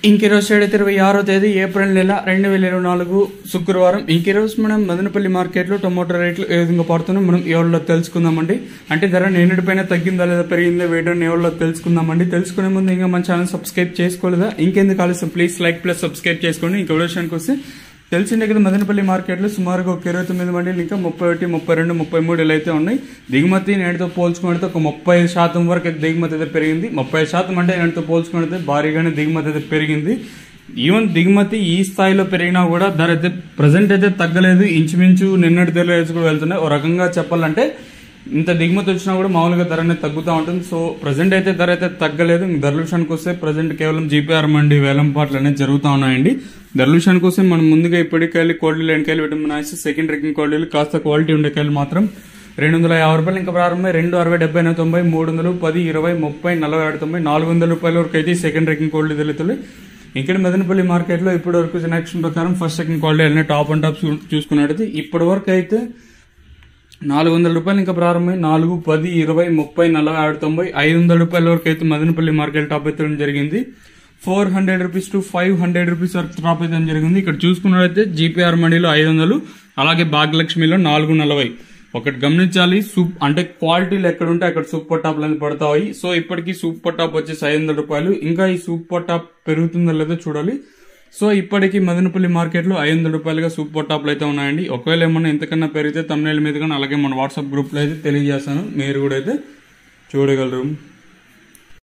ఇంకీరోజు 26వ తేదీ ఏప్రిల్ నెల 2024 శుక్రవారం. ఇంకీరోజు మనం మదనపల్లి మార్కెట్లో టొమాటో రేట్లు ఏ విధంగా పడుతున్నాయో మనం ఈ వాళ్ళలో తెలుసుకుందామండి. అంటే ధర నిన్నటిపైన తగ్గిందా లేదా పెరిగిందా వేయడం ఈ వాళ్ళలో తెలుసుకుందామండి. తెలుసుకునే ముందు ఇంకా మన ఛానల్ సబ్స్క్రైబ్ చేసుకోలేదా? ఇంకెందుకు ఆలస్యం, ప్లీజ్ లైక్ ప్లస్ సబ్స్క్రైబ్ చేసుకోండి. ఇంకా విషయానికి వస్తే తెలిసిందే కదా, మదనపల్లి మార్కెట్లో సుమారుగా ఒక 29 మండీలు ఇంకా 31, 32, 33 ఇలా అయితే ఉన్నాయి. దిగుమతి నేటితో పోల్చుకుంటే ఒక 30% వరకు అయితే దిగుమతి అయితే పెరిగింది. 30% అంటే నేటితో పోల్చుకుంటే భారీగానే దిగుమతి అయితే పెరిగింది. ఈవెన్ దిగుమతి ఈ స్థాయిలో పెరిగినా కూడా ధర అయితే ప్రజెంట్ అయితే తగ్గలేదు. ఇంచుమించు నిన్నటి ధరలు కూడా వెళ్తున్నాయి. ఒక రకంగా చెప్పాలంటే ఇంత దిగుమతి వచ్చినా కూడా మామూలుగా ధర అనేది తగ్గుతూ ఉంటుంది. సో ప్రజెంట్ అయితే ధర అయితే తగ్గలేదు. ధరల విషయానికి వస్తే ప్రజెంట్ కేవలం జీపీఆర్ మండి వేలంపాట్లు అనేది జరుగుతూ ఉన్నాయండి. ధరల విషయానికి వస్తే మనం ముందుగా ఇప్పటికాయలు కోళ్ళలు ఎండకాయలు విటమిన్ ఆయిస్ సెకండ్ రేకింగ్ కోళ్ళలు కాస్త క్వాలిటీ ఉండే కాయలు మాత్రం 250 రూపాయలు ఇంకా ప్రారంభమై 2, 60, 70, 90, 300, 10, 20, 30, 40, 90, 400 రూపాయల వరకు అయితే సెకండ్ రేకింగ్ కోళ్ళు తెలుగుతుంది. ఇక్కడ మదనపల్లి మార్కెట్లో ఇప్పటి వరకు జనరేషన్ ప్రకారం ఫస్ట్ సెకండ్ క్వాలిటీ అన్నీ టాప్ అండ్ టాప్ చూసుకున్నట్టయితే ఇప్పటి వరకు అయితే 400 రూపాయలు ఇంకా ప్రారంభమై 4, 10, 20, 30, 40, 90, 500 రూపాయల వరకు అయితే మదనపల్లి మార్కెట్ టాప్ అయితే జరిగింది. 400 రూపీస్ టు 500 రూపీస్ వరకు టాప్ అయితే జరిగింది. ఇక్కడ చూసుకున్నట్లయితే జీపీఆర్ మండీలో 500, అలాగే భాగ్యలక్ష్మిలో 440. ఒకటి గమనించాలి, అంటే క్వాలిటీలు ఎక్కడ ఉంటే అక్కడ సూపర్ టాప్లు అనేది పడతాయి. సో ఇప్పటికీ సూపర్ టాప్ వచ్చేసి 500 రూపాయలు. ఇంకా ఈ సూపర్ టాప్ పెరుగుతుందో లేదో చూడాలి. సో ఇప్పటికీ మదనపల్లి మార్కెట్లో 500 రూపాయలుగా సూపర్ టాప్లు అయితే ఉన్నాయండి. ఒకవేళ ఏమన్నా ఎంతకన్నా పెరిగితే తమ్నైల్ మీద కానీ అలాగే మన వాట్సాప్ గ్రూప్లో అయితే తెలియజేస్తాను, మీరు కూడా అయితే చూడగలరు.